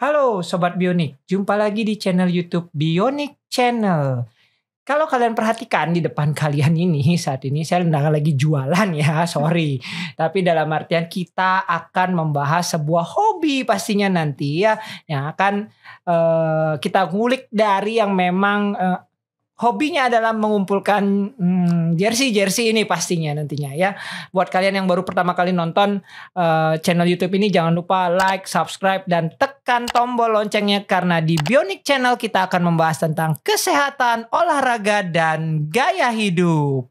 Halo Sobat Bionik, jumpa lagi di channel YouTube Bionik Channel. Kalau kalian perhatikan di depan kalian ini saat ini saya sedang lagi jualan ya, sorry. Tapi dalam artian kita akan membahas sebuah hobi pastinya nanti ya, yang akan kita ngulik dari yang memang hobinya adalah mengumpulkan jersey ini pastinya nantinya ya. Buat kalian yang baru pertama kali nonton channel YouTube ini, jangan lupa like, subscribe, dan tekan tombol loncengnya karena di Bionik Channel kita akan membahas tentang kesehatan, olahraga, dan gaya hidup.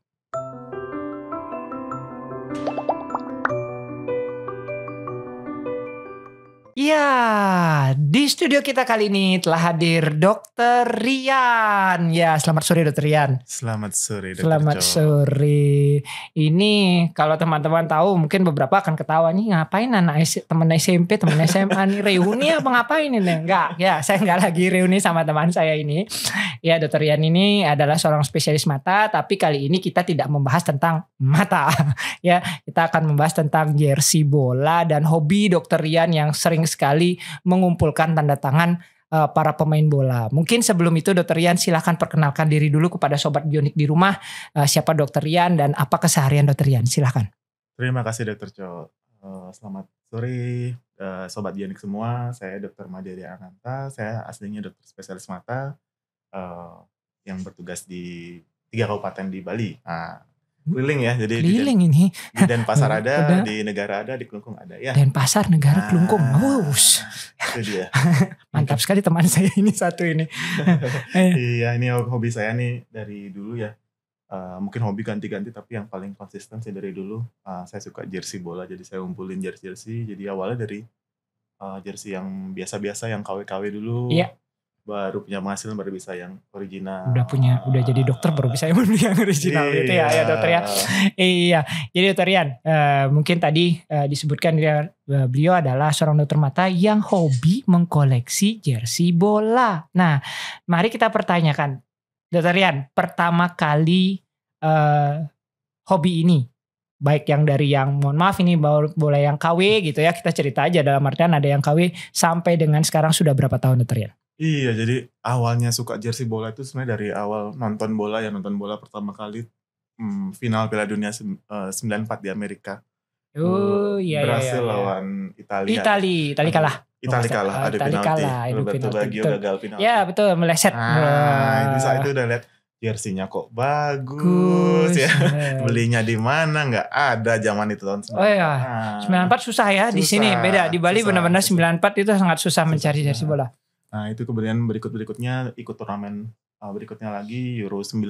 Ya, di studio kita kali ini telah hadir Dokter Rian. Ya, selamat sore Dokter Rian. Selamat sore Dokter Selamat sore. Ini kalau teman-teman tahu mungkin beberapa akan ketawa nih, ngapain anak teman SMP, teman SMA nih reuni apa ngapain ini? Enggak, ya saya enggak lagi reuni sama teman saya ini. Ya, Dokter Rian ini adalah seorang spesialis mata, tapi kali ini kita tidak membahas tentang mata. Ya, kita akan membahas tentang jersey bola dan hobi Dokter Rian yang sering sekali mengumpulkan tanda tangan para pemain bola. Mungkin sebelum itu Dokter Rian silahkan perkenalkan diri dulu kepada Sobat Bionik di rumah. Siapa Dokter Rian dan apa keseharian Dokter Rian? Silahkan. Terima kasih Dokter Co. Selamat sore Sobat Bionik semua. Saya Dokter Madiri Ananta. Saya aslinya dokter spesialis mata yang bertugas di 3 kabupaten di Bali. Nah, keliling ya, jadi keliling ini di Denpasar ada, di Negara ada, di Kelungkung ada ya. Denpasar, Negara, Kelungkung. Itu dia. Mantap sekali teman saya ini satu ini. Iya, ini hobi saya nih dari dulu ya. Mungkin hobi ganti-ganti tapi yang paling konsisten sih dari dulu. Saya suka jersey bola, jadi saya ngumpulin jersey. Jadi awalnya dari jersey yang biasa-biasa, yang KW-KW dulu. Iya. Baru punya penghasilan baru bisa yang original. Udah jadi dokter baru bisa yang original gitu ya Dokter ya. Iya. Jadi Dokter Rian, mungkin tadi disebutkan beliau adalah seorang dokter mata yang hobi mengkoleksi jersey bola. Nah, mari kita pertanyakan Dokter Rian, pertama kali hobi ini, baik yang dari yang mohon maaf ini bola yang KW gitu ya, kita cerita aja dalam artian ada yang KW sampai dengan sekarang sudah berapa tahun Dokter Rian? Iya, jadi awalnya suka jersey bola itu sebenarnya dari awal nonton bola pertama kali final Piala Dunia 94 di Amerika. Iya. Berhasil lawan Italia. Italia kalah. Adu penalti. Roberto Baggio gagal penalti. Ya betul, meleset. Itu udah lihat jersinya kok bagus ya. Belinya di mana nggak ada zaman itu tahun 94. Oh iya. 94 susah ya di sini, beda di Bali benar-benar 94 itu sangat susah mencari jersey bola. Nah itu kemudian berikutnya ikut turnamen berikutnya lagi Euro 96.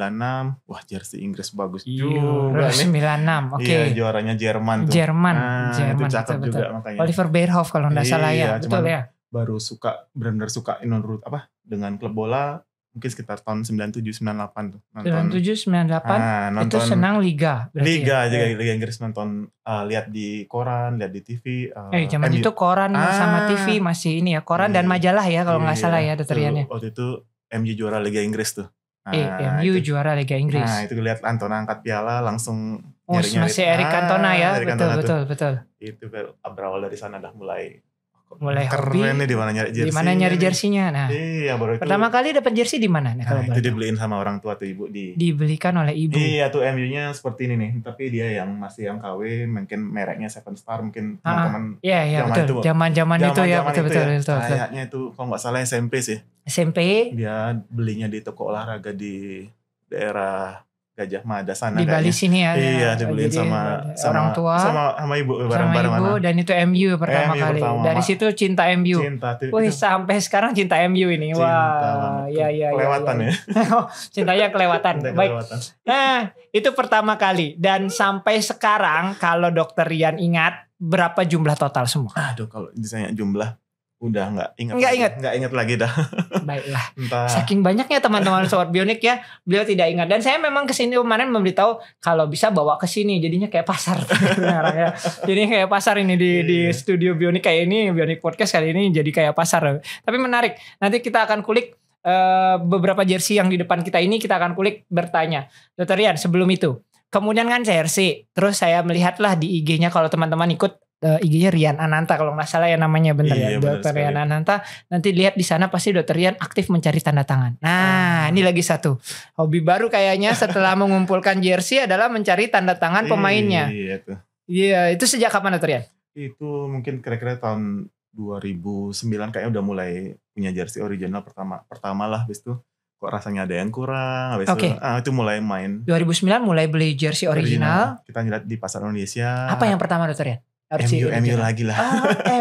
Wah, jersey Inggris bagus juga nih. Euro 96, oke. Iya, juaranya Jerman tuh. Jerman. Itu cakep betul. Juga makanya. Oliver Bierhoff kalau nggak salah ya, betul ya. Baru benar-benar suka dengan klub bola mungkin sekitar tahun 97-98 tuh. 97-98 itu senang liga. Liga Inggris, nonton, lihat di koran, lihat di TV. Zaman itu koran sama TV masih ini ya, koran dan majalah ya kalau nggak salah ya Dokter Rian ya. Waktu itu MU juara Liga Inggris tuh. MU juara Liga Inggris. Nah itu lihat Cantona angkat piala langsung nyari-nyari. Masih Eric Cantona ya, betul. Itu berawal dari sana dah mulai keren nih di mana nyari jersey. Di mana nyari jersinya? Nah, iya baru itu. Pertama kali dapat jersey di mana? Nah, itu dibeliin sama orang tua tuh ibu dibelikan oleh ibu. Iya tuh MU-nya seperti ini nih, tapi dia yang masih yang KW, mungkin mereknya Seven Star mungkin teman-teman. Iya betul. Zaman itu ya betul. Kayaknya itu kalau nggak salah SMP sih. SMP. Dia belinya di toko olahraga di daerah Gajah Mada sana di Bali sini ya. Iya, dibeliin sama orang tua, sama ibu bareng-bareng ibu, dan itu MU pertama kali. Dari situ cinta MU. Wih, sampai sekarang cinta MU ini. Wah, iya. Kelewatan ya. Cintanya kelewatan. Baik. Nah, itu pertama kali dan sampai sekarang kalau Dokter Rian ingat berapa jumlah total semua? Aduh, kalau ditanya jumlah udah nggak ingat lagi dah. Baiklah. Saking banyaknya teman-teman Sobat Bionik ya, beliau tidak ingat. Dan saya memang kesini kemarin memberitahu kalau bisa bawa ke sini, jadinya kayak pasar. Ya. Jadinya kayak pasar ini di studio Bionik kayak ini, Bionik Podcast kali ini jadi kayak pasar. Tapi menarik. Nanti kita akan kulik beberapa jersey yang di depan kita ini, kita akan kulik bertanya. Dokter Rian, sebelum itu, kemudian kan jersey, terus saya melihatlah di IG-nya kalau teman-teman ikut IG-nya Rian Ananta kalau nggak salah ya namanya, bener ya, Iya, benar Dokter Rian sekali. Ananta. Nanti lihat di sana pasti Dokter Rian aktif mencari tanda tangan. Nah, ini lagi satu hobi baru kayaknya setelah mengumpulkan jersey adalah mencari tanda tangan pemainnya. Iya tuh. Iya, itu sejak kapan Dokter Rian? Itu mungkin kira-kira tahun 2009 kayaknya udah mulai punya jersey original pertama lah. Habis itu kok rasanya ada yang kurang. Habis Oke. itu mulai main 2009 mulai beli jersey original. Kita lihat di pasar Indonesia. Apa yang pertama Dokter Rian? MU lagi lah.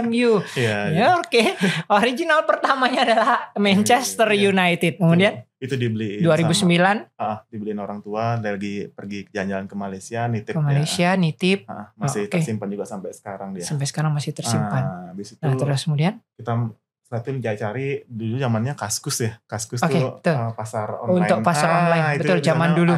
MU. Iya. Ya oke. Original pertamanya adalah Manchester Iya. United. Kemudian itu dibeliin 2009 dibeliin orang tua, lagi pergi jalan-jalan ke Malaysia, nitip ke Malaysia, nitip. masih oke. tersimpan juga sampai sekarang dia. Sampai sekarang masih tersimpan. Habis itu Nah, terus kemudian kita setelah itu cari dulu zamannya Kaskus ya. Kaskus Oke, tuh betul. pasar online. Untuk pasar online, itu betul, di zaman sana dulu.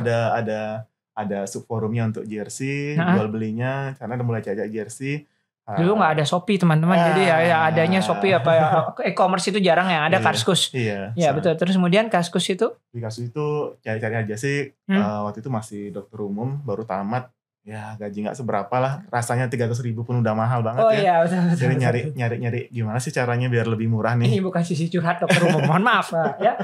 Ada subforumnya untuk jersey, Nah. jual belinya, karena udah mulai cari jersey. dulu nggak ada Shopee teman-teman, jadi ya adanya Shopee apa ya, e-commerce itu jarang yang ada Iya. Kaskus. Iya. Ya betul. Terus kemudian Kaskus itu Di Kaskus itu cari-cari aja sih. Waktu itu masih dokter umum, baru tamat. Ya gaji nggak seberapa lah. Rasanya 300.000 pun udah mahal banget oh ya. iya betul. Jadi nyari gimana sih caranya biar lebih murah nih. Ini bukan sisi curhat dokter umum, mohon maaf ya.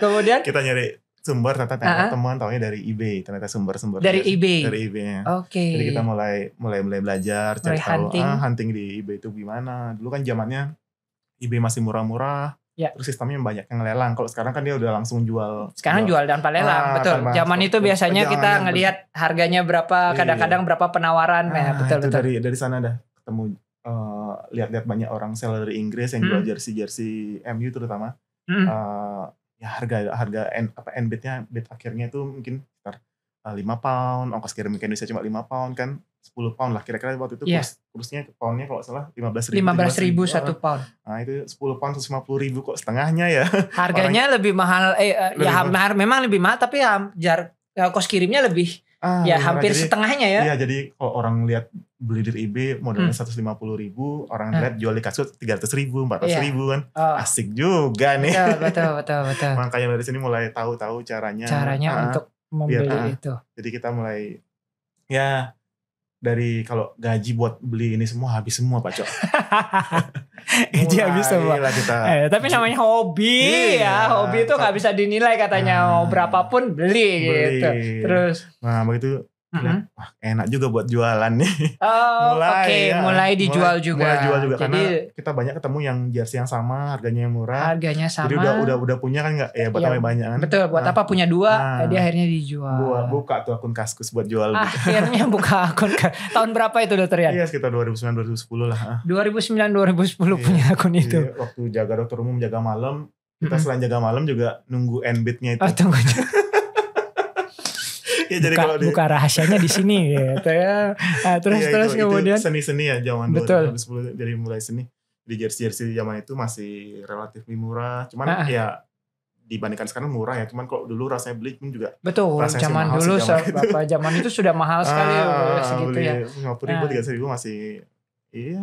Kemudian Kita nyari sumber, ternyata teman taunya dari eBay, ternyata sumber-sumber dari eBay. Dari eBay-nya. Oke. Jadi kita mulai belajar, cari tahu hunting di eBay itu gimana. Dulu kan zamannya eBay masih murah-murah. Ya. Terus sistemnya banyak yang lelang. Kalau sekarang kan dia udah langsung jual. Sekarang jual tanpa lelang, betul. Zaman itu biasanya kita ngelihat harganya berapa, kadang-kadang berapa penawaran. Betul. Dari sana dah ketemu lihat-lihat banyak orang seller dari Inggris yang jual jersey MU terutama. Ya harga bid akhirnya itu mungkin sekitar 5 pound, ongkos kirim ke Indonesia cuma 5 pound kan, 10 pound lah kira-kira waktu itu. Kursnya poundnya kalau salah 15.000 1 pound. Nah itu 10 pound 150.000 kok, setengahnya ya. Harganya lebih mahal, memang lebih mahal, tapi kos kirimnya lebih hampir setengahnya ya. Iya, jadi kalau orang lihat beli dari eBay modalnya 150.000, orang lihat jual di Kaskus 300.000, 400.000 kan. Asik juga nih. Betul. Makanya dari sini mulai tahu caranya untuk membeli itu. Jadi kita mulai dari kalau gaji buat beli ini semua habis semua Pak Cok. Gaji habis semua. Tapi namanya hobi hobi itu nggak bisa dinilai katanya, berapapun beli gitu. Terus begitu wah, enak juga buat jualan nih. Mulai dijual juga. Jadi, karena kita banyak ketemu yang jersey yang sama, harganya yang murah. Jadi udah punya kan nggak ya buat banyak kan. Betul, buat apa punya dua, jadi akhirnya dijual. Buka tuh akun Kaskus buat jual. Akhirnya buka akun. Tahun berapa itu Dokter Rian? Iya, sekitar 2009-2010 lah. 2009-2010 punya akun itu. Iya, waktu jaga dokter umum, jaga malam, kita selain jaga malam juga nunggu end-bidnya itu. Tunggu. Jadi buka rahasianya di sini gitu ya. Terus kemudian seni-seni ya zaman 2010. Jadi mulai seni. Di jersey zaman itu masih relatif murah. Cuman ya dibandingkan sekarang murah ya. Cuman kalau dulu rasanya beli pun juga. Betul. Zaman dulu zaman itu sudah mahal sekali segitu ya. 50.000, 30.000 masih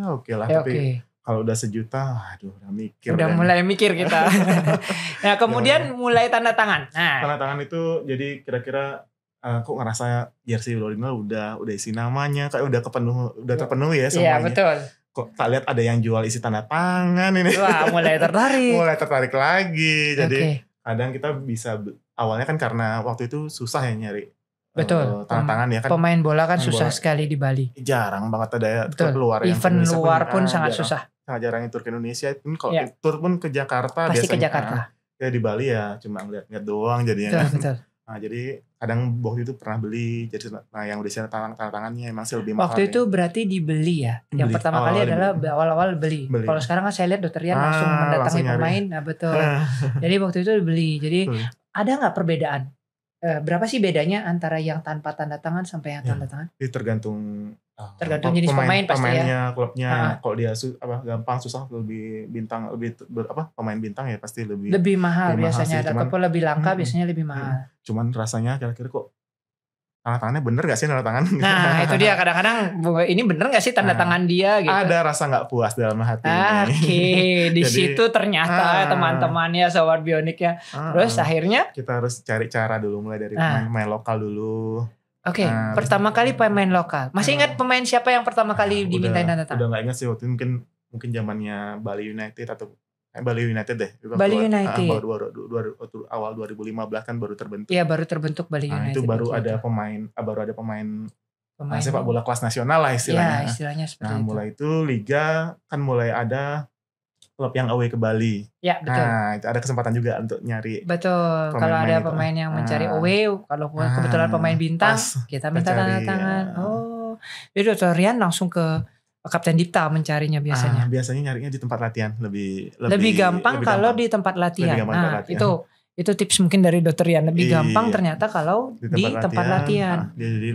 oke lah. Tapi kalau udah sejuta, aduh udah mikir. Udah mulai mikir kita. Nah kemudian mulai tanda tangan. Tanda tangan itu jadi kira-kira kok ngerasa jersey original udah isi namanya, kayak udah terpenuhi ya semuanya. Iya betul. Kok tak lihat ada yang jual isi tanda tangan ini. Wah mulai tertarik. Mulai tertarik lagi. Jadi kadang kita bisa, awalnya kan karena waktu itu susah ya nyari. Betul. Tanda tangan ya kan. Pemain bola kan susah sekali di Bali. Jarang banget ada keluar. Event luar pun sangat susah. Sangat jarang yang tur ke Indonesia. Kalau tur pun ke Jakarta pasti biasanya. Ke Jakarta. Ya di Bali ya cuma ngeliat doang jadinya. Betul. Nah, jadi kadang waktu itu pernah beli, jadi yang udah tanda tangannya emang sih lebih mahal. Waktu itu berarti dibeli ya. Yang pertama kali adalah awal-awal beli. Kalau sekarang kan saya lihat Dokter Rian langsung mendatangi pemain. Nah betul. Jadi waktu itu dibeli. Jadi ada nggak perbedaan? Berapa sih bedanya antara yang tanpa tanda tangan sampai yang tanda tangan? Itu tergantung jenis pemain pasti pemainnya, klubnya. Kalau dia gampang susah lebih bintang, pemain bintang ya pasti lebih mahal biasanya, ataupun lebih langka biasanya lebih mahal. Cuman rasanya kira-kira kok tanda tangannya bener gak sih tanda tangan? Nah itu dia, kadang-kadang ini bener gak sih tanda tangan dia gitu. Ada rasa gak puas dalam hati. Di situ ternyata teman-temannya Sobat Bionik ya. Terus akhirnya kita harus cari cara dulu, mulai dari main lokal dulu. Oke, pertama kali pemain lokal. Masih ingat pemain siapa yang pertama kali dimintain tanda tangan? Udah nggak ingat sih, waktu itu mungkin zamannya Bali United atau Bali United deh. Bali United. Baru awal 2015 kan baru terbentuk. Iya, baru terbentuk Bali United. Itu baru ada pemain sepak bola kelas nasional lah istilahnya. Iya, istilahnya seperti itu. Mulai itu liga kan mulai ada klub yang away ke Bali. Ya, betul. Itu ada kesempatan juga untuk nyari. Betul. Kalau ada pemain yang mencari away, kalau kebetulan pemain bintang, kita minta tanda tangan. Oh, jadi Dr. Rian langsung ke Kapten Dipta mencarinya biasanya. Biasanya nyarinya di tempat latihan lebih gampang kalau di tempat latihan. Nah, itu tips mungkin dari Dr. Rian, lebih gampang ternyata kalau di tempat latihan. Jadi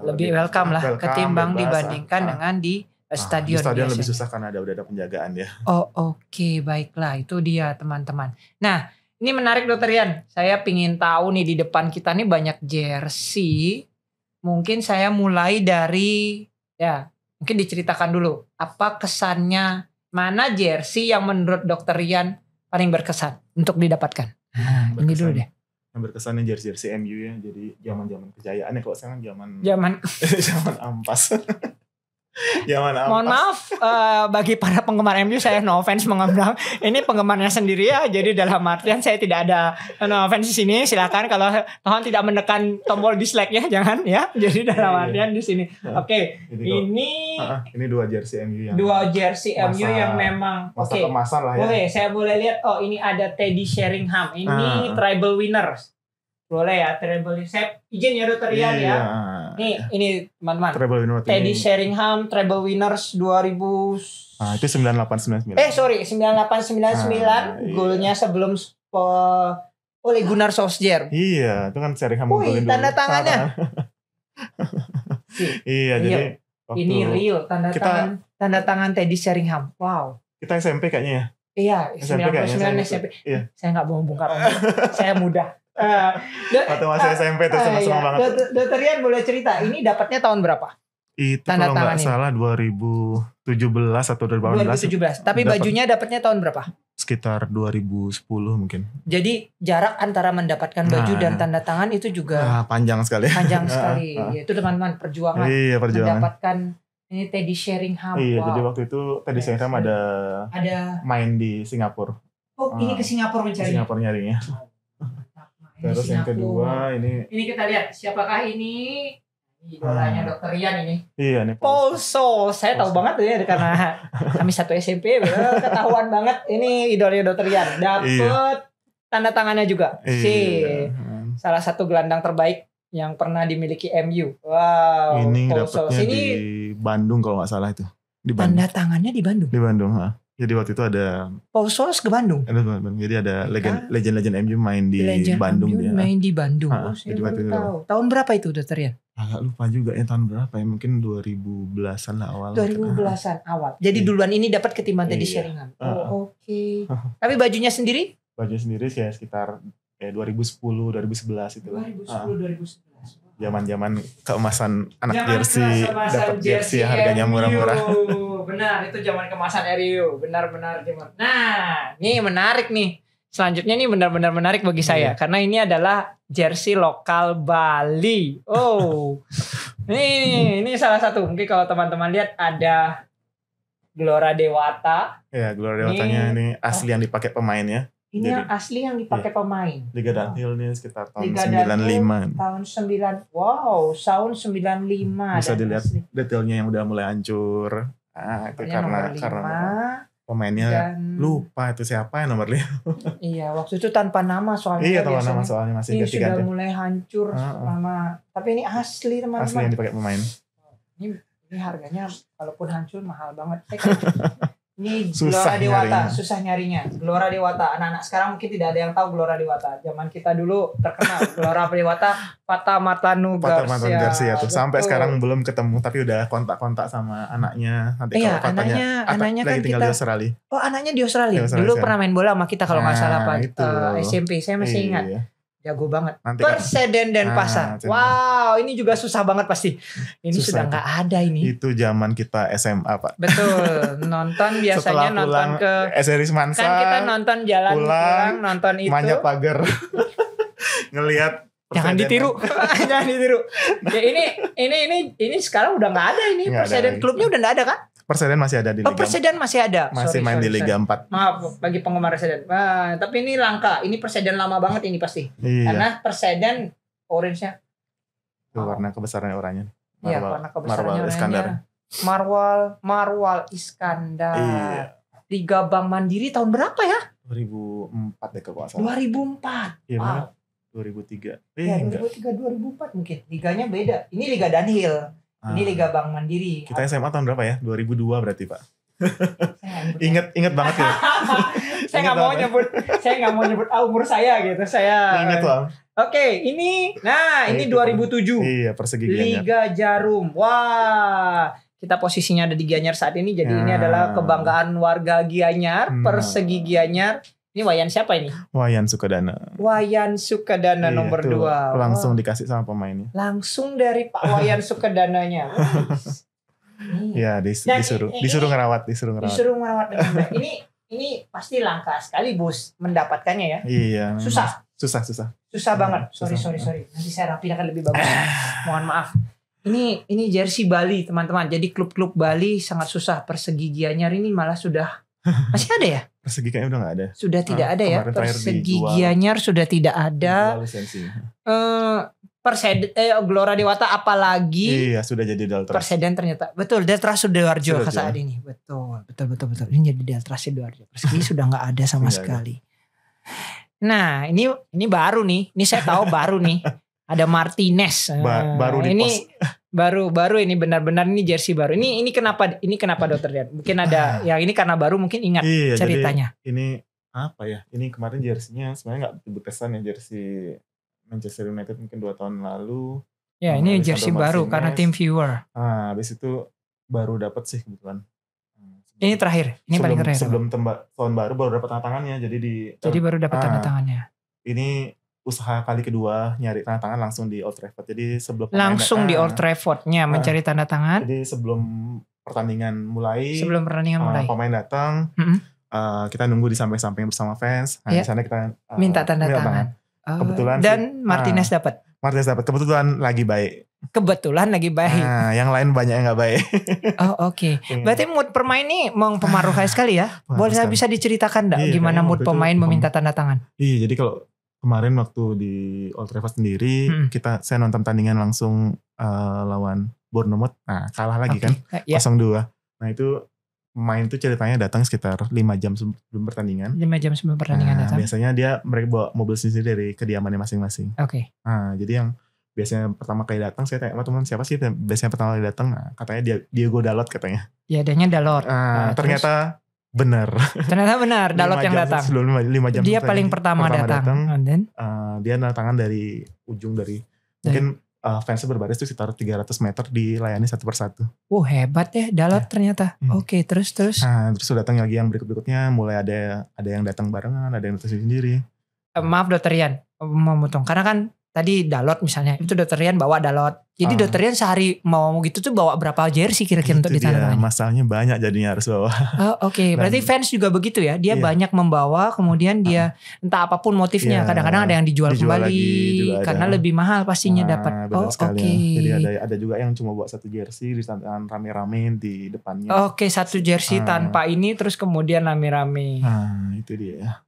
lebih welcome lah ketimbang dibandingkan dengan di stadion. Di stadion lebih susah karena udah ada penjagaan ya. Oh, oke, baiklah, itu dia teman-teman. Nah, ini menarik Dr. Rian. Saya pingin tahu nih, di depan kita nih banyak jersey. Mungkin saya mulai dari mungkin diceritakan dulu apa kesannya, mana jersey yang menurut Dr. Rian paling berkesan untuk didapatkan. Ini dulu deh. Yang berkesannya jersey MU ya. Jadi zaman-zaman kejayaan ya, kalau sekarang zaman ampas. Mohon maaf bagi para penggemar MU, saya no offense mengenal. Ini penggemarnya sendiri ya. Jadi dalam artian saya tidak ada no offense di sini. Silakan kalau Tuhan tidak menekan tombol dislike-nya, jangan ya. Jadi dalam artian di sini. Oke. Ini dua jersey MU yang memang kemasan lah ya. Boleh, saya boleh lihat. Oh, ini ada Teddy Sheringham. Ini Treble Winners. Boleh ya, treble. Saya izin ya Dr. Rian ya. Ini teman-teman. Teddy Sheringham Treble Winners 2000. Itu 9899. 9899. Golnya sebelum oleh Gunnar Solskjaer. Iya, itu kan Sheringham golin dulu. Tanda tangannya. Iya, jadi ini real tanda tangan Teddy Sheringham. Wow. Kita SMP kayaknya ya. Iya, 99 SMP. Iya. Saya nggak mau bongkar. Saya muda. Waktu masih SMP tuh senang banget. Dr. Rian boleh cerita, ini dapatnya tahun berapa? Itu kalau nggak salah 2017 atau 2018. 2017. Tapi bajunya dapatnya tahun berapa? Sekitar 2010 mungkin. Jadi jarak antara mendapatkan baju dan tanda tangan itu juga panjang sekali. Itu teman-teman perjuangan. Iya, mendapatkan ini Teddy Sheringham. Iya, jadi waktu itu Teddy Sheringham ada main di Singapura. Oh, ini ke Singapura mencari. Singapura nyarinya. Terus yang kedua ini kita lihat siapakah ini? Idolanya Dr. Rian ini. Iya nih. Paul Scholes. Saya tahu banget ya karena kami satu SMP, ketahuan banget ini idolanya Dr. Rian. Dapat tanda tangannya juga. Salah satu gelandang terbaik yang pernah dimiliki MU. Wow. Ini dapatnya di Bandung kalau nggak salah itu. Di Bandung. Tanda tangannya di Bandung. Di Bandung, Jadi waktu itu ada Paul Scholes ke Bandung. Jadi ada legend MU main di Bandung dia. Main di Bandung. Saya baru tahu. Tahun berapa itu Dr. Rian? Agak lupa juga ya tahun berapa ya, mungkin 2010-an lah awal. 2010-an awal. Jadi duluan ini dapat ketimbang Teddy Sheringham. Oke. Tapi bajunya sendiri? Bajunya sendiri sih ya sekitar 2010, 2011 itu. 2010, 2011. Zaman-zaman keemasan anak jersey, dapat jersey harganya murah-murah. Benar, itu zaman kemasan RU, benar-benar zaman. Nah, ini menarik nih. Selanjutnya ini benar-benar menarik bagi saya karena ini adalah jersey lokal Bali. Oh, ini salah satu. Mungkin kalau teman-teman lihat ada Gelora Dewata. Ya, Gelora Dewatanya ini asli yang dipakai pemain ya. Ini yang asli yang dipakai pemain. Liga Dunhill ini sekitar tahun 95. Tahun 9. Wow, tahun 95. Bisa dilihat detailnya yang udah mulai hancur. Itu karena pemainnya lupa itu siapa yang nomor 5. Iya, waktu itu tanpa nama soalnya. Iya, tanpa nama soalnya masih ganti-ganti. Ini sudah mulai hancur nama. Tapi ini asli teman-teman. Asli yang dipakai pemain. Ini harganya kalaupun hancur mahal banget. Ini Gelora Dewata, susah nyarinya. Gelora Dewata, anak-anak sekarang mungkin tidak ada yang tahu Gelora Dewata. Zaman kita dulu terkenal Gelora Dewata, Fata Martanu Garcia tuh. Sampai sekarang belum ketemu, tapi udah kontak-kontak sama anaknya. Nanti kalau anaknya kan tinggal di Australia. Oh, anaknya di Australia. Dulu pernah main bola sama kita kalau nggak salah SMP. Saya masih ingat. Jago banget. Perseden dan Pasar. Wow, ini juga susah banget pasti. Ini sudah nggak ada ini. Itu zaman kita SMA, Pak. Betul. Nonton biasanya nonton ke SRI Semansa. Kan kita nonton jalan pulang nonton itu. Manjat pagar. Ngelihat Jangan ditiru. Jangan ditiru. Ya ini sekarang udah nggak ada ini. Nggak Perseden ada. klubnya udah nggak ada kan? Perseden masih ada di Liga. Perseden masih ada. Masih main di Liga 4. Maaf bagi penggemar Perseden. Nah, tapi ini langka. Ini Perseden lama banget ini pasti. Iya. Karena Perseden orange-nya. Itu warna kebesarannya oranye. Iya, warna kebesarannya Marwal Iskandar. Marwal Iskandar. Iya. Liga Bank Mandiri tahun berapa ya? 2004 deh kalau nggak salah. 2004. Iya Wow. benar. 2003. Ya, Enggak. 2003 2004 mungkin. Liganya beda. Ini Liga Danhill. Ini Liga Bank Mandiri. Kita SMA tahun berapa ya? 2002 berarti, Pak. Ingat. Ingat banget ya. Saya nggak mau nyebut. Saya nggak mau nyebut umur saya gitu. Saya. Ingat, Bang. Oke, ini. Nah, ini Itu, 2007. Iya, Persegi Gianyar. Liga Jarum. Wah. Kita posisinya ada di Gianyar saat ini. Jadi ini adalah kebanggaan warga Gianyar. Persegi Gianyar. Ini Wayan siapa ini? Wayan Sukadana. Wayan Sukadana Iya, nomor tuh, 2. Langsung dikasih sama pemainnya. Langsung dari Pak Wayan Sukadananya. Iya, disuruh ngerawat. Disuruh merawat dengan baik. Ini pasti langka sekali bos mendapatkannya ya. Iya. Susah banget. Sorry. Nanti saya rapikan lebih bagus. Mohon maaf. Ini jersey Bali teman-teman. Jadi klub-klub Bali sangat susah. Persegi Gianyar ini malah sudah masih ada ya? Persegi kayaknya udah nggak ada. Sudah tidak ada ya. Kemarin terakhir Persegi dijual. Gianyar sudah tidak ada. Dijual lisensinya. Gelora Dewata apalagi. Iya, sudah jadi Deltras. Perseden ternyata. Betul, Deltras Sidoarjo Sidoarjo. saat ini. Betul. Ini jadi Deltras Sidoarjo. Persegi sudah nggak ada sama Nggak ada. sekali. Nah, ini baru nih. Ini saya tahu baru nih. Ada Martinez. Baru di ini post. baru ini benar-benar ini jersey baru. Ini kenapa Dokter Dian? Mungkin ada yang ini karena baru mungkin ingat Iya, ceritanya. Jadi ini apa ya? Ini kemarin jersinya sebenarnya nggak berkesan ya, jersey Manchester United mungkin 2 tahun lalu. Ya, ini Alessandro jersey baru Martinez. karena tim viewer. Nah, habis itu baru dapat sih kebetulan. Ini terakhir. Ini paling terakhir. Sebelum tahun baru baru dapat tanda tangannya. Jadi baru dapat tanda tangannya. Ini usaha kali kedua nyari tanda tangan langsung di Old Trafford. Jadi sebelum Langsung di Old Trafford-nya mencari tanda tangan. Jadi sebelum pertandingan mulai. Pemain datang. Kita nunggu di samping-samping bersama fans. Nah, Ya. di sana kita Minta tanda tangan. Kebetulan dan Martinez dapat. Martinez dapat. Kebetulan lagi baik. Nah, yang lain banyak yang nggak baik. Oh, oke. Berarti mood pemain ini mempengaruhi sekali ya. Boleh sekali. bisa diceritakan enggak Iya, gimana kayaknya mood waktu itu pemain meminta tanda tangan? Iya, jadi kalau kemarin waktu di Old Trafford sendiri, saya nonton tandingan langsung lawan Bournemouth. Nah, kalah lagi kan, Ya. 0-2. Nah, itu pemain tuh ceritanya datang sekitar 5 jam sebelum pertandingan. 5 jam sebelum pertandingan datang. Biasanya mereka bawa mobil sendiri dari kediamannya masing-masing. Oke. Nah, jadi yang biasanya pertama kali datang, saya tanya sama teman siapa sih biasanya pertama kali datang. Nah, katanya Diego Dalot katanya. Ya, adanya Dalot. Ternyata benar. Ternyata benar Dalot yang datang. Sebelum 5 jam. Dia paling pertama datang. And then? Dia tanda tangan dari ujung mungkin fansnya berbaris tuh sekitar 300 meter dilayani satu persatu. Hebat ya Dalot ternyata. Oke, terus. Nah, terus datang lagi yang berikutnya mulai ada yang datang barengan, ada yang datang sendiri. Maaf Dokter Rian, memotong. Karena kan tadi Dalot misalnya, itu Dokter Rian bawa Dalot. Jadi Dokter Rian sehari mau gitu tuh bawa berapa jersey kira-kira untuk ditandatangani? Masalahnya banyak jadinya harus bawa. Oke. Berarti fans juga begitu ya? Dia banyak membawa, kemudian dia entah apapun motifnya. Kadang-kadang ada yang dijual kembali karena lebih mahal pastinya dapat. Oke. Jadi ada juga yang cuma bawa satu jersey ditandatangan rame-rame di depannya. Oke, satu jersey tanpa ini terus kemudian rame-rame. Nah, itu dia.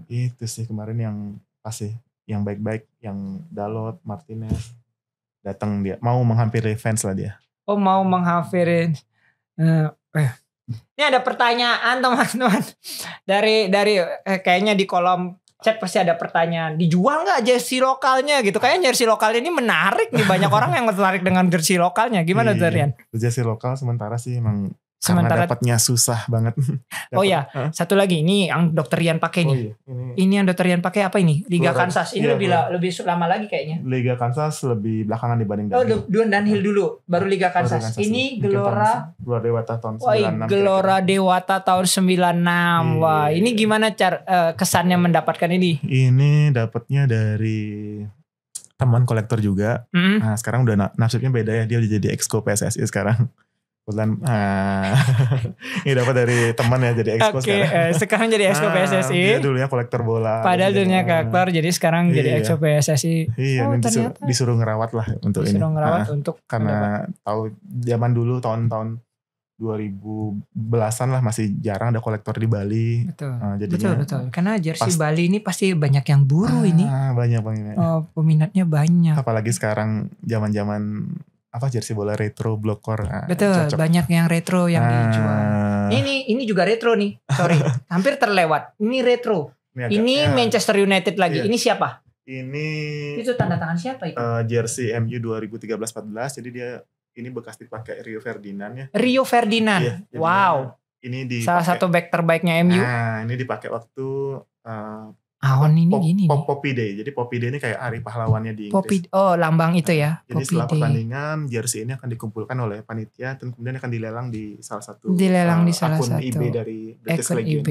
Itu sih kemarin yang pasti yang baik-baik, yang Dalot, Martinez datang, dia mau menghampiri fans lah dia. Mau menghampiri. Ini ada pertanyaan teman-teman dari kayaknya di kolom chat pasti ada pertanyaan, dijual nggak jersey lokalnya gitu? Kayaknya jersey lokal ini menarik nih, banyak orang yang tertarik dengan jersey lokalnya. Gimana Rian? Jersey lokal sementara sih emang karena dapatnya susah banget. Satu lagi ini yang Dokter Rian pakai nih. Ini yang Dokter Rian pakai apa ini? Liga Kansas. Ini lebih lama lagi kayaknya. Liga Kansas lebih belakangan dibanding Danhill. Danhill dulu, baru Liga Kansas. Ini Gelora Dewata tahun 96. Gelora Dewata tahun 96. Wah, ini gimana kesannya mendapatkan ini? Ini dapatnya dari teman kolektor juga. Nah, sekarang udah nasibnya beda ya. Dia udah jadi exco PSSI sekarang. Kebetulan ini dapat dari teman ya, jadi expo Oke, sekarang jadi exco PSSI. Dia dulunya kolektor bola. Padahal dulunya kolektor, jadi sekarang jadi exco PSSI. Iya, ini disuruh ngerawat lah untuk disuruh ngerawat untuk karena tahu zaman dulu tahun-tahun 2010-an lah masih jarang ada kolektor di Bali. Betul. Jadinya betul. Karena jersey Bali ini pasti banyak yang buru ini. Banyak. Peminatnya banyak. Apalagi sekarang zaman-zaman jersey bola retro blokor. Betul, cocok. Banyak yang retro yang dijual. Ini juga retro nih. Sorry, hampir terlewat. Ini retro. Ini Manchester United lagi. Ini siapa? Itu tanda tangan siapa itu? Jersey MU 2013-14. Jadi dia ini bekas dipakai Rio Ferdinand ya. Rio Ferdinand. Iya, wow. Ini dipakai, salah satu back terbaiknya MU. Ini dipakai waktu ini gini. Poppy Day. Jadi Poppy Day ini kayak hari pahlawannya di Inggris. Lambang itu ya. Jadi setelah pertandingan jersey ini akan dikumpulkan oleh panitia dan kemudian akan dilelang di salah satu akun eBay dari British Legion.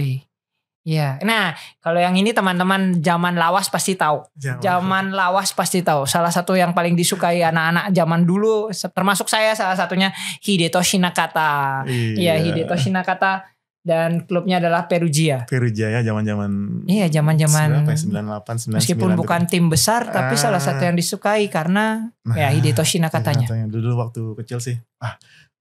Iya. Nah, kalau yang ini teman-teman zaman lawas pasti tahu. Zaman lawas pasti tahu. Salah satu yang paling disukai anak-anak zaman dulu, termasuk saya salah satunya Hidetoshi Nakata. Iya, Hidetoshi Nakata. Dan klubnya adalah Perugia. Perugia ya, zaman-zaman. Iya, zaman-zaman 98, 99. Meskipun bukan tim besar, tapi salah satu yang disukai karena ya Hidetoshi Nakatanya. Dulu waktu kecil sih,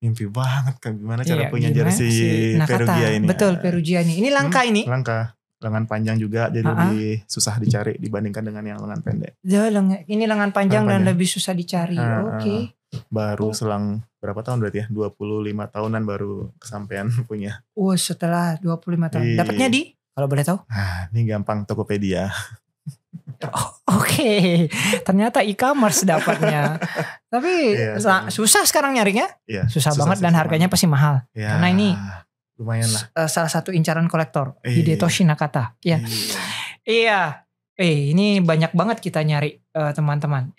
mimpi banget kan gimana cara punya jersey Perugia ini. Betul, Perugia ini. Ini langka ini. Langka. Lengan panjang juga, jadi lebih susah dicari dibandingkan dengan yang lengan pendek. Ini lengan panjang dan lebih susah dicari. Oke. Baru selang berapa tahun berarti ya? 25 tahunan baru kesampaian punya. Setelah 25 tahun. Dapatnya di? Kalau boleh tahu? Ini gampang, Tokopedia. Oke. Ternyata e-commerce dapatnya. Tapi susah sekarang nyarinya. Susah banget dan harganya pasti mahal. Karena ini lumayan lah. Salah satu incaran kolektor. Hidetoshi Nakata. Iya. Ini banyak banget kita nyari teman-teman.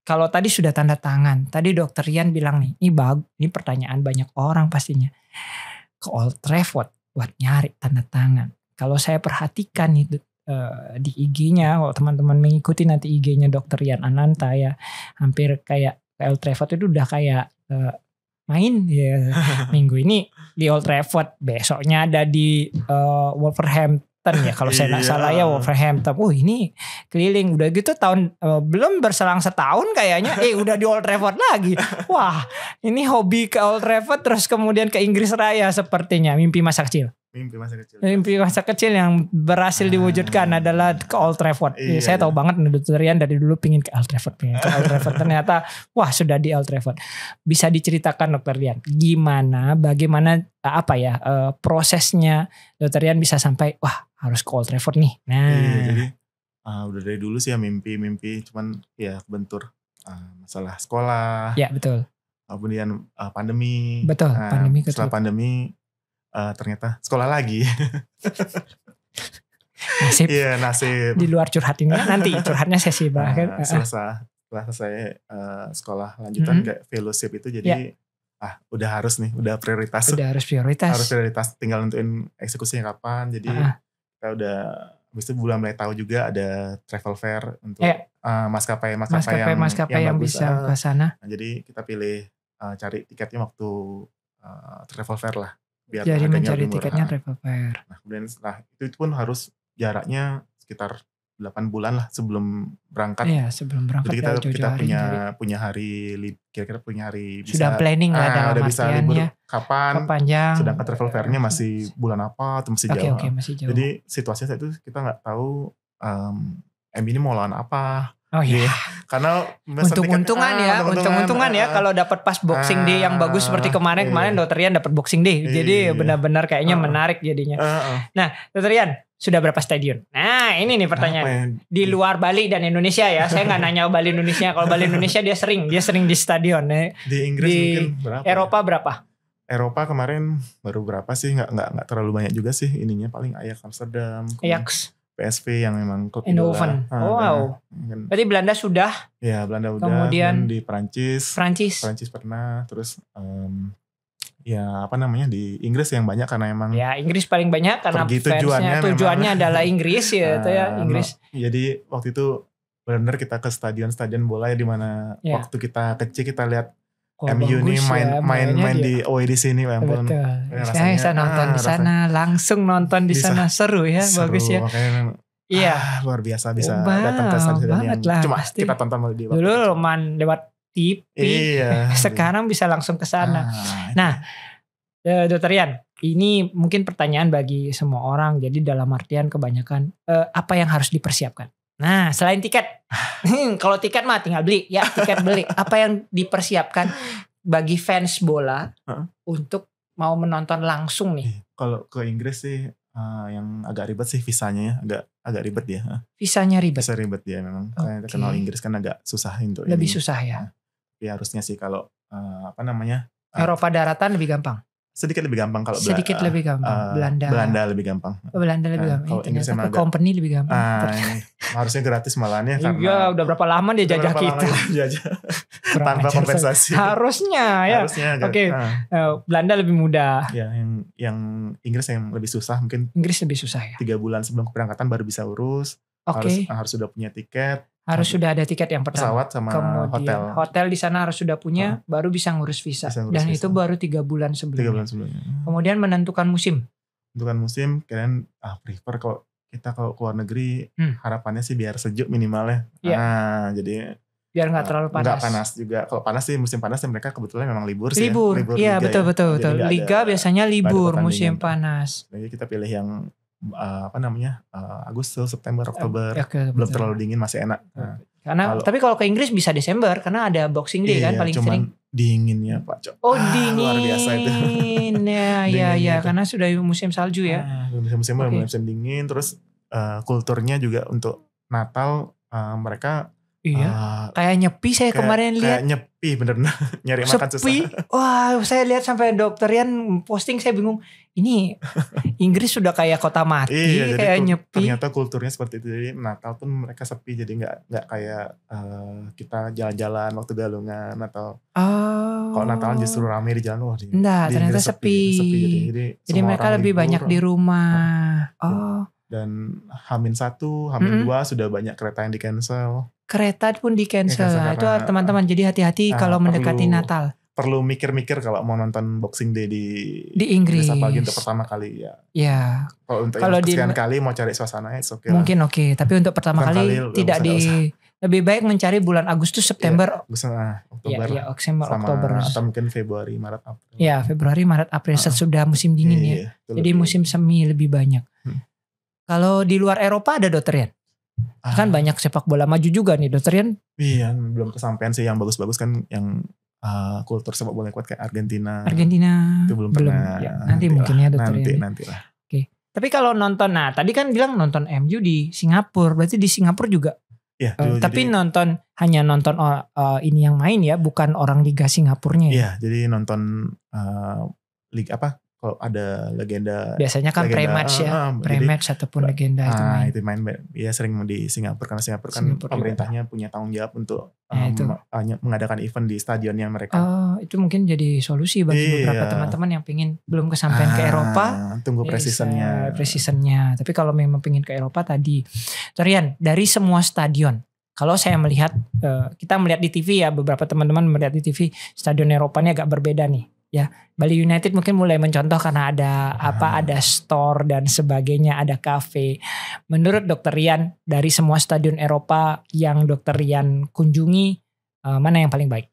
Kalau tadi sudah tanda tangan, tadi Dokter Rian bilang nih, ini pertanyaan banyak orang pastinya. Ke Old Trafford buat nyari tanda tangan. Kalau saya perhatikan itu di IG-nya, kalau teman-teman mengikuti nanti IG-nya Dokter Rian Ananta ya, hampir kayak Old Trafford itu udah kayak main ya. Minggu ini di Old Trafford, besoknya ada di Wolverhampton ya kalau saya nggak salah ya, Wolverhampton. Ini keliling udah gitu tahun belum berselang setahun kayaknya udah di Old Trafford lagi. Wah, ini hobi ke Old Trafford terus kemudian ke Inggris Raya sepertinya. Mimpi masa kecil yang berhasil diwujudkan adalah ke Old Trafford. Saya tahu banget Dokter Rian dari dulu pingin ke Old Trafford, ternyata sudah di Old Trafford. Bisa diceritakan Dokter Rian bagaimana prosesnya Dokter Rian bisa sampai harus ke Old Trafford nih. Jadi udah dari dulu sih ya mimpi cuman ya kebentur masalah sekolah. Ya betul. Kemudian pandemi. Betul, pandemi. Setelah pandemi ternyata sekolah lagi. Nasib. Di luar curhatin nanti curhatnya sesi berakhir. Setelah saya sekolah lanjutan kayak fellowship itu jadi udah harus nih, udah prioritas. Harus prioritas, tinggal nentuin eksekusinya kapan. Jadi kita udah habis itu mulai tahu juga ada travel fair untuk maskapai yang bisa ke sana. Jadi kita pilih cari tiketnya waktu travel fair lah. Biar jadi mencari tiketnya travel fair. Nah, kemudian setelah itu pun harus jaraknya sekitar 8 bulan lah sebelum berangkat. Iya, sebelum berangkat. Jadi kita punya hari kira-kira punya hari sudah planning lah dalam udah bisa libur kapan. Panjang. Sedangkan travel fairnya masih bulan apa atau masih jauh. Masih jauh. Jadi situasinya saat itu kita nggak tahu ini mau lawan apa. Oh iya. Karena untung-untungan ya kalau dapat pas Boxing Day yang bagus seperti kemarin Dokter Rian dapat Boxing Day. Jadi benar-benar kayaknya menarik jadinya. Nah, Dokter Rian sudah berapa stadion? Nah, ini nih pertanyaan. Di luar Bali dan Indonesia ya. Saya nggak nanya Bali Indonesia. Kalau Bali Indonesia dia sering di stadion. Di Inggris mungkin berapa? Eropa berapa? Eropa kemarin baru berapa sih? Nggak terlalu banyak juga sih ininya, paling Ajax Amsterdam. Ajax. PSV yang memang klub Eindhoven. Wow. Berarti Belanda sudah. Ya, Belanda udah. Kemudian di Prancis pernah. Terus di Inggris yang banyak karena emang. Ya, Inggris paling banyak karena tujuannya adalah Inggris ya, itu ya Inggris. Jadi waktu itu benar-benar kita ke stadion bola ya di mana waktu kita kecil kita lihat Wah, MU nih bagus ya, main mainnya dia. di away di sini, ya ampun. Betul. Ya, Saya bisa nonton di sana, langsung nonton di sana, seru ya, bagus ya. Makanya, Iya, luar biasa bisa Wow, datang ke stadion yang banget lah, cuma pasti. kita tonton di waktu dulu kecil. lewat TV, Iya. sekarang bisa langsung ke sana. Nah, Dokter Rian, ini mungkin pertanyaan bagi semua orang. Jadi dalam artian kebanyakan apa yang harus dipersiapkan? Nah, selain tiket, kalau tiket mah tinggal beli, ya tiket beli. Apa yang dipersiapkan bagi fans bola untuk mau menonton langsung nih? Kalau ke Inggris sih yang agak ribet sih visanya ya, agak ribet ya. Visanya ribet. Bisa ribet ya memang. Karena kenal Inggris kan agak susah untuk lebih ini. Susah ya. Tapi harusnya sih kalau apa namanya? Eropa daratan lebih gampang. Sedikit lebih gampang kalau lebih gampang. Belanda lebih gampang. Belanda lebih gampang. Kalau Inggris emang company lebih gampang. Harusnya gratis malahannya karena iya, udah berapa lama dia jajah kita. Tanpa kompensasi. Harusnya ya. Oke. Belanda lebih mudah. Ya, yang Inggris yang lebih susah mungkin. Inggris lebih susah ya. 3 bulan sebelum keberangkatan baru bisa urus. Harus sudah punya tiket. Harus sudah ada tiket yang pertama. Pesawat sama kemudian hotel di sana harus sudah punya, baru bisa ngurus visa. Dan itu baru 3 bulan sebelumnya. Kemudian menentukan musim. Kalian prefer kalau keluar negeri harapannya sih biar sejuk minimalnya. Jadi biar nggak terlalu panas. Nggak panas juga. Kalau panas sih musim panas mereka kebetulan memang libur sih. Libur iya betul. Liga biasanya libur musim panas. Jadi kita pilih yang Agustus, September, Oktober, belum terlalu dingin, masih enak. Tapi kalau ke Inggris bisa Desember karena ada Boxing Day kan paling sering. Dinginnya Pak. Dingin. Luar biasa itu. Ya, karena sudah musim salju ya. Musim dingin, terus kulturnya juga untuk Natal mereka. Iya, kayak nyepi saya kemarin lihat. Kayak nyepi bener-bener nyari makan susah. Wah, saya lihat sampai Dokter Rian posting, saya bingung. Ini Inggris sudah kayak kota mati, kayak nyepi. Ternyata kulturnya seperti itu. Jadi Natal pun mereka sepi, jadi nggak kayak kita jalan-jalan waktu galungan atau kalau Natal justru ramai di jalan. Ternyata sepi. Jadi mereka lebih banyak di rumah. Dan H-1, H-2 sudah banyak kereta yang di cancel. Kereta pun di cancel. Itu teman-teman jadi hati-hati kalau mendekati Natal. Perlu mikir-mikir kalau mau nonton Boxing Day di Inggris. Apalagi untuk pertama kali ya. Ya. Kalau sekian kali mau cari suasananya oke. Mungkin oke, tapi untuk pertama kali tidak lebih baik mencari bulan Agustus, September, Oktober. Oktober. Atau mungkin Februari, Maret, April. Ya, Februari, Maret, April sesudah musim dingin ya. Jadi musim semi lebih banyak. Kalau di luar Eropa ada Dokter Rian? Kan banyak sepak bola maju juga nih Dokter Rian. Iya, belum kesampaian sih yang bagus-bagus kan yang kultur sepak bola kuat kayak Argentina. Itu belum pernah. Ya, nanti mungkin ya Dokter Rian. Nanti lah. Oke. Tapi kalau nonton, tadi kan bilang nonton MU di Singapura, berarti di Singapura juga. Ya, tapi hanya nonton ini yang main ya, bukan orang Liga Singapurnya. Iya, jadi nonton liga apa? Kalau ada legenda, biasanya kan pre-match ya, pre-match ataupun legenda itu main. Ya sering di Singapura karena Singapura kan pemerintahnya punya tanggung jawab untuk mengadakan event di stadionnya mereka. Itu mungkin jadi solusi bagi beberapa teman-teman yang belum kesampaian ke Eropa. Tunggu pre-seasonnya. Tapi kalau memang pengen ke Eropa tadi, Rian, dari semua stadion, kalau saya melihat, kita melihat di TV ya, beberapa teman-teman melihat di TV stadion Eropa ini agak berbeda nih. Ya, Bali United mungkin mulai mencontoh karena ada store dan sebagainya, ada kafe. Menurut Dokter Rian, dari semua stadion Eropa yang Dokter Rian kunjungi, mana yang paling baik?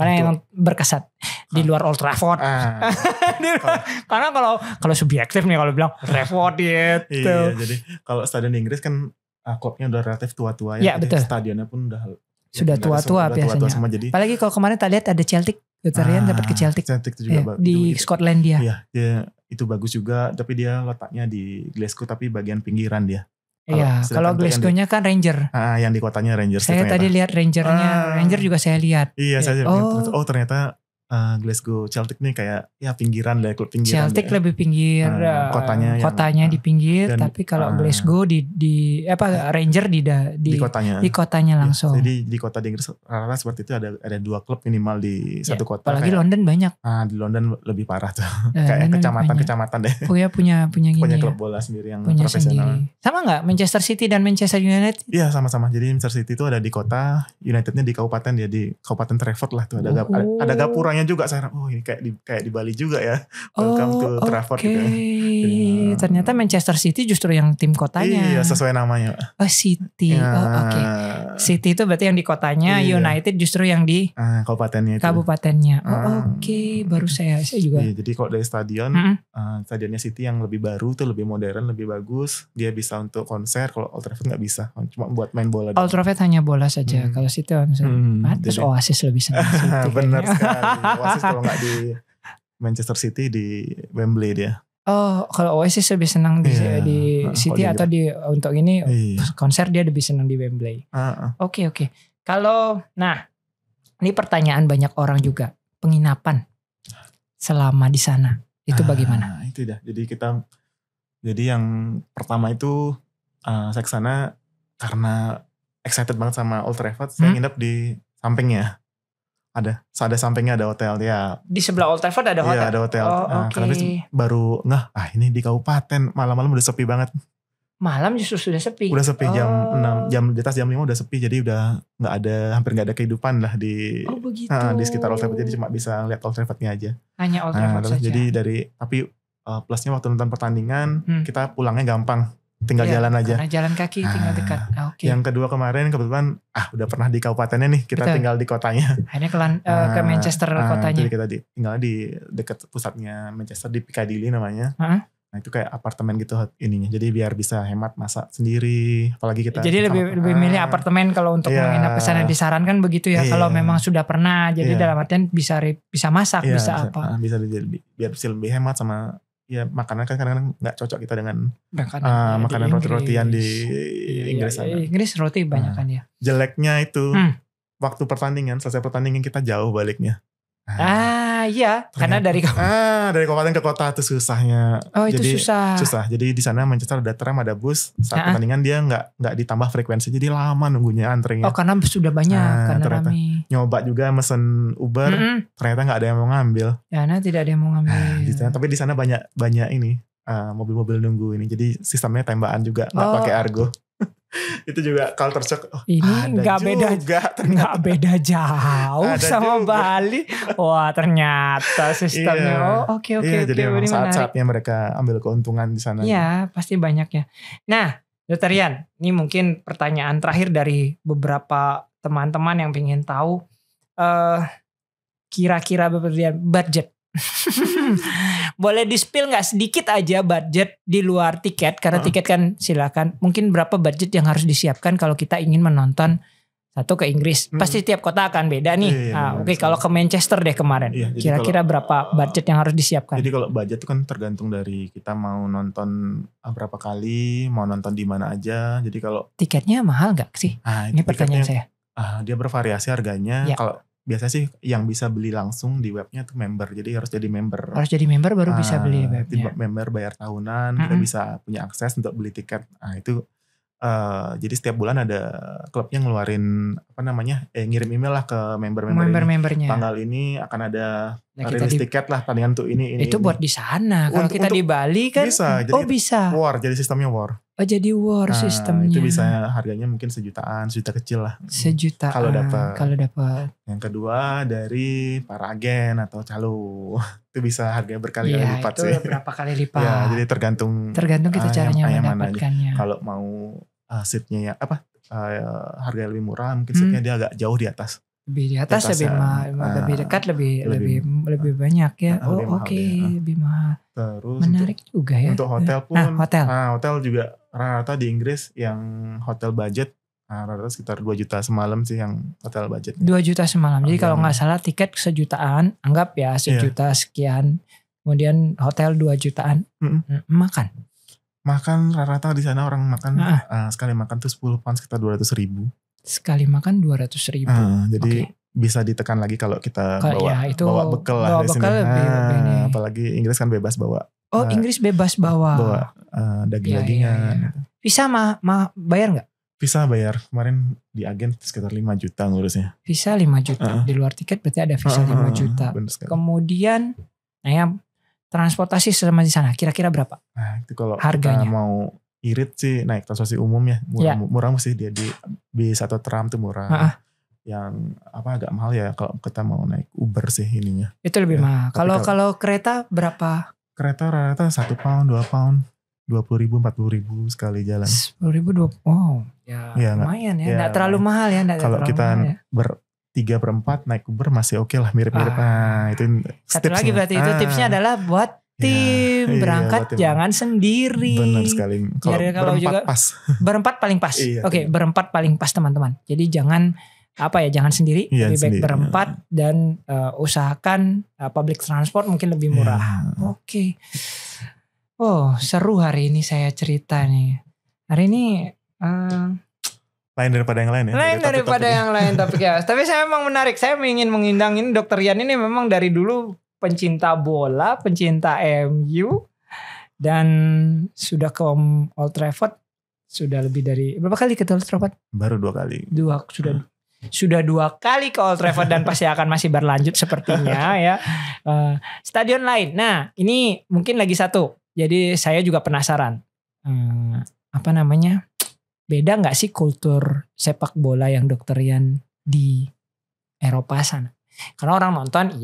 Mana yang berkesan di luar Old Trafford? Karena kalau subjektif nih kalau bilang Old Trafford gitu. Iya, jadi kalau stadion Inggris kan klubnya udah relatif tua-tua ya. Iya, betul. Stadionnya pun sudah tua-tua biasanya. Tua semua, jadi. Apalagi kalau kemarin kita lihat ada Celtic. Dokter Rian dapat ke Celtic. Celtic itu juga di Scotland dia. Iya, itu bagus juga, tapi dia letaknya di Glasgow tapi bagian pinggiran dia. Iya, kalau Glasgow-nya kan Ranger. Yang di kotanya Rangers. Saya tadi lihat Ranger-nya, Ranger juga saya lihat. Iya, saya ternyata Glasgow Celtic nih kayak ya pinggiran deh, klub pinggiran. Celtic lebih pinggir, kotanya di pinggir, dan, tapi kalau Glasgow di Ranger di kotanya langsung. Ya, jadi di kota di Inggris rata-rata seperti itu ada 2 klub minimal di satu kota. Apalagi kayak, London banyak. Di London lebih parah tuh. Kayak kecamatan deh. Punya punya klub bola sendiri yang profesional. Sendiri. Sama nggak Manchester City dan Manchester United? Iya sama-sama. Jadi Manchester City itu ada di kota, Unitednya di kabupaten, dia di Kabupaten Trafford lah tuh. Ada gapuranya juga. Saya ini kayak di Bali juga ya. Welcome to Trafford gitu. Jadi, ternyata Manchester City justru yang tim kotanya. Iya, sesuai namanya. City. Oke. City itu berarti yang di kotanya, United justru yang di kabupatennya itu. Kabupatennya. Oke. Baru saya juga. Iya, jadi kalau dari stadion, stadionnya City yang lebih baru tuh, lebih modern, lebih bagus. Dia bisa untuk konser. Kalau Old Trafford nggak bisa, cuma buat main bola. Old Trafford hanya bola saja. Kalau City terus Oasis lebih senang. Benar sekali. Oasis kalau nggak di Manchester City di Wembley dia. Kalau Oasis lebih senang di City atau di untuk ini konser dia lebih senang di Wembley. Oke. Kalau ini pertanyaan banyak orang juga, penginapan selama di sana itu bagaimana? Itu dah. Jadi yang pertama itu saya kesana karena excited banget sama Old Trafford. Saya nginep di sampingnya. Ada sampingnya ada hotel ya. Di sebelah Old Trafford ada hotel? Iya ada hotel. Karena baru ini di kabupaten malam-malam udah sepi banget. Malam justru sudah sepi? Udah sepi jam 6, di atas jam 5 udah sepi. Jadi udah hampir gak ada kehidupan lah di sekitar Old Trafford. Jadi cuma bisa lihat Old Traffordnya aja. Hanya Old Trafford saja? Jadi tapi plusnya waktu nonton pertandingan kita pulangnya gampang. Tinggal jalan aja. Karena jalan kaki tinggal dekat. Yang kedua kemarin kebetulan udah pernah di kabupatennya nih. Kita tinggal di kotanya. Akhirnya ke Manchester kotanya. Jadi kita tinggal di dekat pusatnya Manchester di Piccadilly namanya. Nah itu kayak apartemen gitu ininya. Jadi biar bisa hemat masak sendiri. Apalagi kita. Jadi lebih milih apartemen kalau untuk menginap kesana, disarankan begitu ya. Kalau memang sudah pernah. Jadi dalam artian bisa masak, bisa apa. Bisa biar bisa lebih hemat sama. Ya makanan kan kadang-kadang gak cocok kita dengan makanan roti-rotian di Inggris sana. Inggris roti banyak kan ya. Jeleknya itu waktu selesai pertandingan kita jauh baliknya. Iya, karena dari kabupaten ke kota itu susahnya. Itu susah. Jadi di sana Manchester ada tram, ada bus. Saat pertandingan dia nggak ditambah frekuensi, jadi lama nunggunya antrenya. Karena sudah banyak, karena rame. Nyoba juga mesen Uber, ternyata nggak ada yang mau ngambil. Karena tidak ada yang mau ngambil. Tapi di sana banyak ini mobil-mobil nunggu ini. Jadi sistemnya tembakan juga, nggak pakai argo. Itu juga culture shock. Ini nggak beda jauh sama Bali. Wah ternyata sistemnya. Oke. Jadi memang saat-saatnya mereka ambil keuntungan di sana. Iya pasti banyak ya. Nah Dr. Rian, ini mungkin pertanyaan terakhir dari beberapa teman-teman yang pengen tahu. Kira-kira budget. Boleh di-spill gak sedikit aja budget di luar tiket? Karena tiket kan silakan. Mungkin berapa budget yang harus disiapkan kalau kita ingin menonton satu ke Inggris. Pasti tiap kota akan beda nih. Oke, kalau ke Manchester deh kemarin. Kira-kira berapa budget yang harus disiapkan? Jadi kalau budget itu kan tergantung dari kita mau nonton berapa kali, mau nonton di mana aja. Jadi kalau tiketnya mahal gak sih? Ini pertanyaan saya. Dia bervariasi harganya. Kalau biasa sih yang bisa beli langsung di webnya tuh member. Jadi harus jadi member. Harus jadi member baru bisa beli webnya. Member bayar tahunan, kita bisa punya akses untuk beli tiket. Itu jadi setiap bulan ada klubnya ngeluarin ngirim email lah ke membernya. Tanggal ini akan ada rilis tiket lah tandingan tuh ini. Itu buat di sana. Kalau kita di Bali kan bisa. Bisa. Jadi sistemnya war. Jadi war sistemnya. Itu bisa harganya mungkin sejuta kecil lah. Sejutaan. Kalau dapat. Yang kedua dari para agen atau calo. Itu bisa harganya berkali-kali lipat sih. Itu berapa kali lipat. Jadi tergantung kita caranya mendapatkannya. Kalau mau seatnya harga lebih murah, mungkin seatnya dia agak jauh di atas. Lebih di atas, lebih dekat, lebih banyak ya. Lebih mahal. Terus menarik juga ya. Untuk hotel pun, hotel juga rata-rata di Inggris yang hotel budget rata-rata sekitar 2 juta semalam sih yang hotel budget. 2 juta semalam. Jadi kalau nggak salah tiket sejutaan, anggap ya sejuta sekian. Kemudian hotel 2 jutaan. Makan rata-rata di sana orang makan sekali makan tuh 10 pound sekitar 200 ribu. Sekali makan 200 ribu. Jadi bisa ditekan lagi kalau kita Kalau bawa ya itu bawa bekal lah bawa di sini. bekal lebih ini. Apalagi Inggris kan bebas bawa Oh Inggris bebas bawa. bawa daging-dagingan. Iya. Visa bayar nggak? Visa bayar, kemarin di agen sekitar 5 juta ngurusnya. Visa 5 juta. Di luar tiket berarti ada visa 5 juta. Bener sekali. Kemudian transportasi selama di sana kira-kira berapa? Nah, itu kalau Harganya? kita mau irit sih naik transportasi umum ya, murah mesti dia di bis atau tram tuh murah. Yang agak mahal ya kalau kita mau naik Uber sih ininya. Itu lebih mahal. Kalau kereta berapa? Kereta rata-rata 1 pound, 2 pound, 20.000, 40.000 sekali jalan. 10.000 ya lumayan ya. Nggak terlalu mahal ya. Kalau kita ber-3/4 naik Uber masih oke lah, mirip-mirip. Itu satu lagi berarti itu tipsnya adalah buat tim berangkat jangan sendiri. Benar sekali. Kalau berempat pas. Berempat paling pas. Oke, berempat paling pas teman-teman. Jadi jangan jangan sendiri, lebih baik berempat dan usahakan public transport mungkin lebih murah. Oke. Oh, seru hari ini saya cerita nih. Hari ini lain daripada yang lain ya. Lain daripada yang lain topiknya. Tapi saya memang menarik. Saya ingin mengundang ini Dr. Rian ini memang dari dulu pencinta bola, pencinta MU dan sudah ke Old Trafford sudah lebih dari berapa kali ke Old Trafford? Baru 2 kali. Sudah 2 kali ke Old Trafford dan pasti akan masih berlanjut sepertinya ya. Stadion lain. Nah, ini mungkin lagi satu. Jadi saya juga penasaran. Beda nggak sih kultur sepak bola yang Dr. Rian di Eropa sana? Karena orang nonton,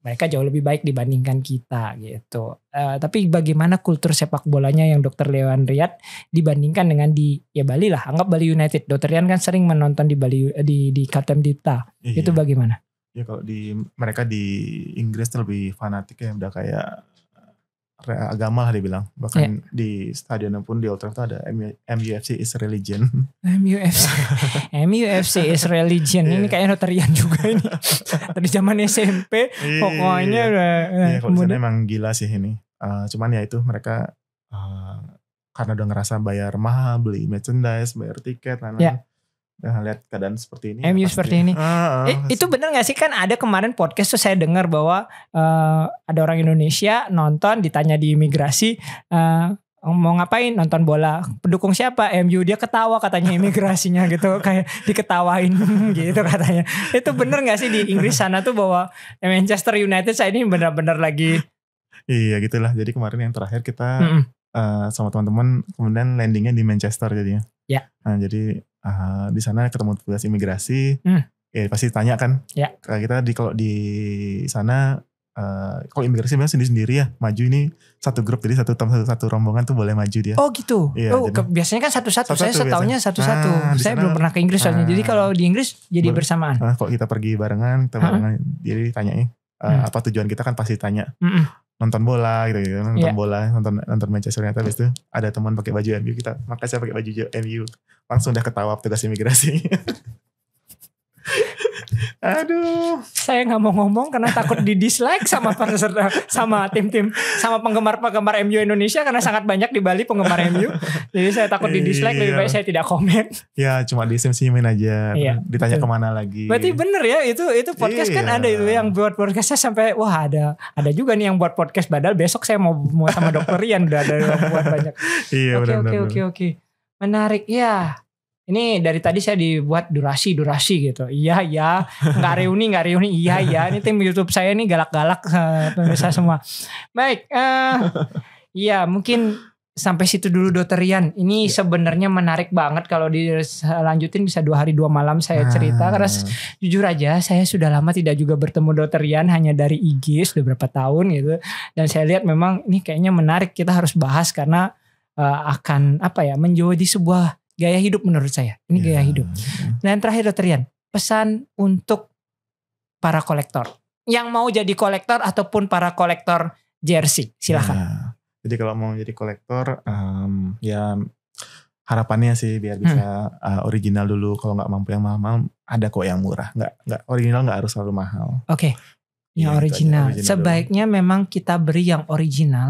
mereka jauh lebih baik dibandingkan kita gitu. Tapi bagaimana kultur sepak bolanya yang Dr. Rian lihat dibandingkan dengan di Bali lah, anggap Bali United. Dr. Rian kan sering menonton di Bali di Katem Dita. Itu bagaimana? Ya kalau mereka di Inggris tuh lebih fanatik ya, udah kayak agama lah dibilang. Bahkan di stadion pun di Old Trafford ada MUFC is religion. MUFC is religion. Ini kayaknya Dr. Rian juga ini. Dari zaman SMP pokoknya udah. Kalau di sana emang gila sih ini. Cuman ya itu mereka karena udah ngerasa bayar mahal, beli merchandise, bayar tiket, lihat keadaan seperti ini. MU seperti ini. Itu benar gak sih? Kan ada kemarin podcast tuh saya dengar bahwa ada orang Indonesia nonton, ditanya di imigrasi, mau ngapain nonton bola, pendukung siapa? MU. Dia ketawa katanya imigrasinya gitu, kayak diketawain gitu katanya. Itu benar gak sih di Inggris sana tuh bahwa Manchester United saya ini benar-benar lagi. Iya gitulah. Jadi kemarin yang terakhir kita sama teman-teman kemudian landingnya di Manchester jadinya. Nah jadi di sana ketemu petugas imigrasi, ya pasti tanya kan. Kita kalau di sana kalau imigrasi biasanya sendiri-sendiri ya, maju ini satu grup, jadi satu rombongan tuh boleh maju dia. Oh gitu. Ya, biasanya kan satu-satu. Saya setaunya satu-satu. Saya belum pernah ke Inggris soalnya. Jadi kalau di Inggris jadi bersamaan. Kalau kita pergi barengan, jadi tanyain apa tujuan kita kan pasti tanya. Nonton bola gitu, nonton Manchester United. Habis itu ada teman pakai baju MU, kita makanya saya pakai baju MU, langsung udah ketawa petugas imigrasi. Aduh, saya nggak mau ngomong karena takut di dislike sama peserta, sama tim-tim, sama penggemar MU Indonesia karena sangat banyak di Bali penggemar MU. Jadi saya takut di dislike, lebih baik saya tidak komen. Ya cuma disenyumin aja, ditanya kemana lagi. Berarti bener ya itu podcast kan ada itu yang buat podcastnya sampai ada juga nih yang buat podcast badal. Besok saya mau sama Dr. Rian udah ada yang buat banyak. Oke. Menarik ya. Ini dari tadi saya dibuat durasi gitu. Iya, nggak reuni. Iya. Ini tim YouTube saya ini galak-galak pemirsa semua. Baik, iya mungkin sampai situ dulu Dr. Rian. Ini sebenarnya menarik banget kalau dilanjutin bisa 2 hari 2 malam saya cerita. Karena jujur aja saya sudah lama tidak juga bertemu Dr. Rian, hanya dari IG sudah berapa tahun gitu. Dan saya lihat memang ini kayaknya menarik, kita harus bahas karena akan menjadi sebuah gaya hidup menurut saya. Ini gaya hidup. Dan terakhir Dr. Rian, pesan untuk para kolektor yang mau jadi kolektor ataupun para kolektor jersey, silakan. Jadi kalau mau jadi kolektor, ya harapannya sih biar bisa original dulu. Kalau nggak mampu yang mahal, ada kok yang murah. Nggak original nggak harus selalu mahal. Oke. Yang original. Sebaiknya dulu. Memang kita beri yang original,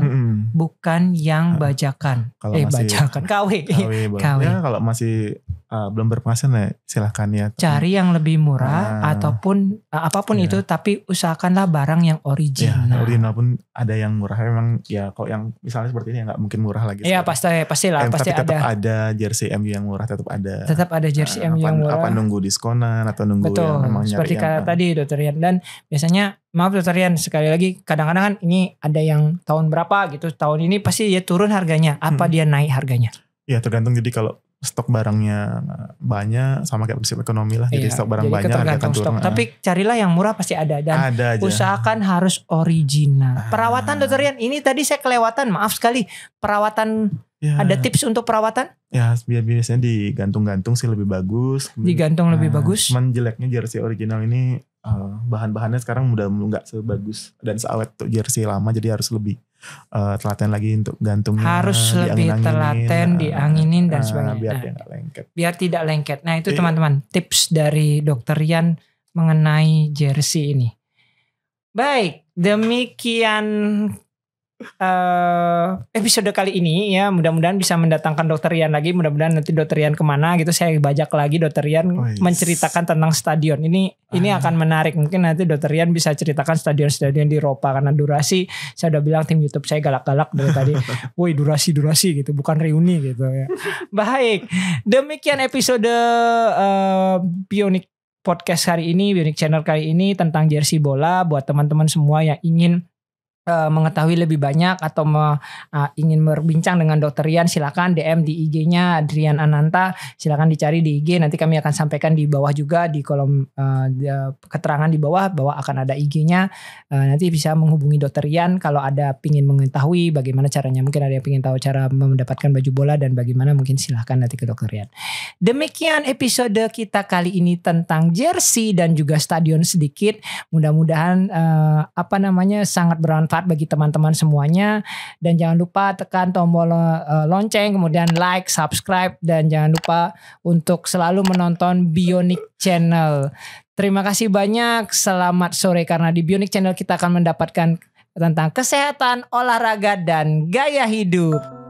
bukan yang bajakan. Kalau masih bajakan. KW. Ya kalau masih belum berpenghasilan ya silahkan ya. Cari yang lebih murah ataupun apapun itu, tapi usahakanlah barang yang original. Ya, original pun ada yang murah memang ya. Kalau yang misalnya seperti ini ya nggak mungkin murah lagi. Iya pastilah pasti tapi tetap ada. ada jersey MU yang murah tetap ada. Tetap ada jersey MU yang murah. Apa nunggu diskonan atau nunggu betul, yang memang nyari seperti kata tadi Dokter Rian. Dan biasanya maaf Dokter Rian sekali lagi kadang-kadang kan ini ada yang tahun berapa gitu, tahun ini pasti dia turun harganya. Apa dia naik harganya? Ya tergantung, jadi kalau stok barangnya banyak sama kayak prinsip ekonomi lah. Jadi stok barang banyak harga akan turun. Tapi carilah yang murah pasti ada. Dan ada aja. Usahakan harus original. Perawatan Dokter Rian, ini tadi saya kelewatan, maaf sekali. Perawatan ada tips untuk perawatan? Ya biasanya digantung-gantung sih lebih bagus. Digantung lebih bagus. Cuman jeleknya jersey original ini bahan-bahannya sekarang udah nggak sebagus dan seawet tuh jersey lama, jadi harus lebih telaten lagi untuk gantungnya, harus lebih telaten, dianginin dan sebagainya. Biar dia gak lengket. Biar tidak lengket. Nah itu teman-teman tips dari Dokter Rian mengenai jersey ini. Baik, demikian episode kali ini ya. Mudah-mudahan bisa mendatangkan Dokter Rian lagi. Mudah-mudahan nanti Dokter Rian kemana gitu saya bajak lagi Dokter Rian menceritakan tentang stadion. Ini akan menarik. Mungkin nanti Dokter Rian bisa ceritakan stadion-stadion di Eropa. Karena durasi saya udah bilang tim YouTube saya galak-galak dari tadi. Woi durasi gitu, bukan reuni gitu ya. Baik, demikian episode Bionic Podcast hari ini, Bionic Channel kali ini tentang jersey bola. Buat teman-teman semua yang ingin mengetahui lebih banyak atau ingin berbincang dengan Dokter Rian, silakan DM di IG-nya Adrian Ananta, silakan dicari di IG, nanti kami akan sampaikan di bawah juga di kolom keterangan di bawah bahwa akan ada IG-nya. Nanti bisa menghubungi Dokter Rian kalau ada pingin mengetahui bagaimana caranya, mungkin ada yang pingin tahu cara mendapatkan baju bola dan bagaimana, mungkin silahkan nanti ke Dokter Rian. Demikian episode kita kali ini tentang jersey dan juga stadion sedikit. Mudah-mudahan sangat bermanfaat bagi teman-teman semuanya, dan jangan lupa tekan tombol lonceng, kemudian like, subscribe, dan jangan lupa untuk selalu menonton Bionic Channel. Terima kasih banyak, selamat sore, karena di Bionic Channel kita akan mendapatkan tentang kesehatan, olahraga, dan gaya hidup.